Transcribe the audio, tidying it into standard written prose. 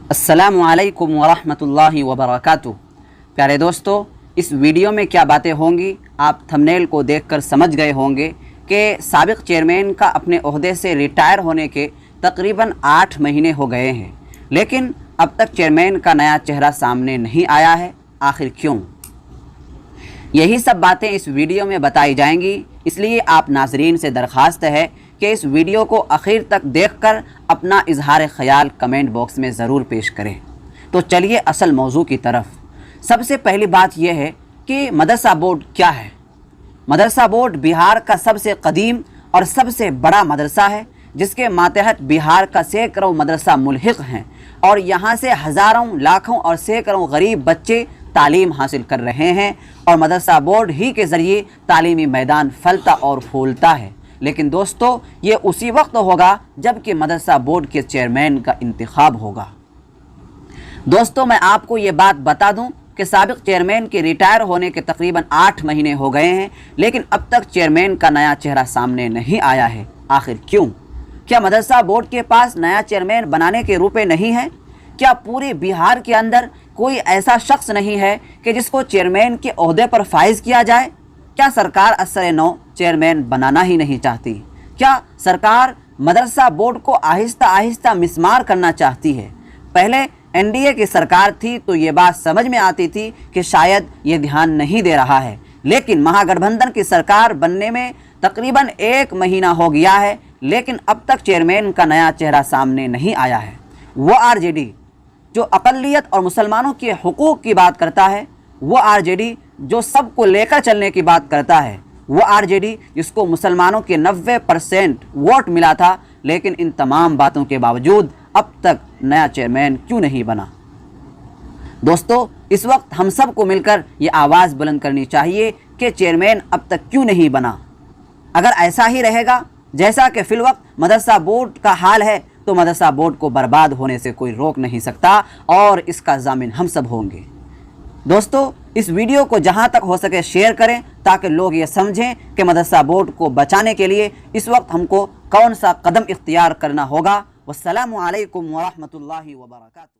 अस्सलामु अलैकुम वरहमतुल्लाहि वबरकातुहू। प्यारे दोस्तों, इस वीडियो में क्या बातें होंगी आप थंबनेल को देखकर समझ गए होंगे कि साबिक़ चेयरमैन का अपने ओहदे से रिटायर होने के तकरीबन 8 महीने हो गए हैं, लेकिन अब तक चेयरमैन का नया चेहरा सामने नहीं आया है। आखिर क्यों? यही सब बातें इस वीडियो में बताई जाएंगी, इसलिए आप नाज़रीन से दरख्वास्त है कि इस वीडियो को आखिर तक देखकर अपना इजहार ख़याल कमेंट बॉक्स में ज़रूर पेश करें। तो चलिए असल मौजू की तरफ। सबसे पहली बात यह है कि मदरसा बोर्ड क्या है। मदरसा बोर्ड बिहार का सबसे कदीम और सबसे बड़ा मदरसा है, जिसके मातहत बिहार का सैकड़ों मदरसा मुल्हिक़ हैं और यहाँ से हज़ारों, लाखों और सैकड़ों गरीब बच्चे तालीम हासिल कर रहे हैं और मदरसा बोर्ड ही के ज़रिए तालीमी मैदान फलता और फूलता है। लेकिन दोस्तों, ये उसी वक्त होगा जबकि मदरसा बोर्ड के चेयरमैन का इंतखाब होगा। दोस्तों, मैं आपको ये बात बता दूं कि साबिक़ चेयरमैन के रिटायर होने के तकरीबन 8 महीने हो गए हैं, लेकिन अब तक चेयरमैन का नया चेहरा सामने नहीं आया है। आखिर क्यों? क्या मदरसा बोर्ड के पास नया चेयरमैन बनाने के रुपए नहीं हैं? क्या पूरे बिहार के अंदर कोई ऐसा शख्स नहीं है कि जिसको चेयरमैन के ओहदे पर फाइज किया जाए? क्या सरकार असर नौ चेयरमैन बनाना ही नहीं चाहती? क्या सरकार मदरसा बोर्ड को आहिस्ता आहिस्ता मिस्मार करना चाहती है? पहले एनडीए की सरकार थी तो ये बात समझ में आती थी कि शायद ये ध्यान नहीं दे रहा है, लेकिन महागठबंधन की सरकार बनने में तकरीबन 1 महीना हो गया है, लेकिन अब तक चेयरमैन का नया चेहरा सामने नहीं आया है। वो आरजेडी जो अक़लियत और मुसलमानों के हुकूक़ की बात करता है, वो आरजेडी जो सबको लेकर चलने की बात करता है, वो आरजेडी जिसको मुसलमानों के 90% वोट मिला था, लेकिन इन तमाम बातों के बावजूद अब तक नया चेयरमैन क्यों नहीं बना? दोस्तों, इस वक्त हम सबको मिलकर ये आवाज़ बुलंद करनी चाहिए कि चेयरमैन अब तक क्यों नहीं बना। अगर ऐसा ही रहेगा जैसा कि फ़िलवक्त मदरसा बोर्ड का हाल है, तो मदरसा बोर्ड को बर्बाद होने से कोई रोक नहीं सकता और इसका ज़ामिन हम सब होंगे। दोस्तों, इस वीडियो को जहां तक हो सके शेयर करें ताकि लोग ये समझें कि मदरसा बोर्ड को बचाने के लिए इस वक्त हमको कौन सा कदम इख्तियार करना होगा। वस्सलामु अलैकुम वरहमतुल्लाहि वबरकातुहू।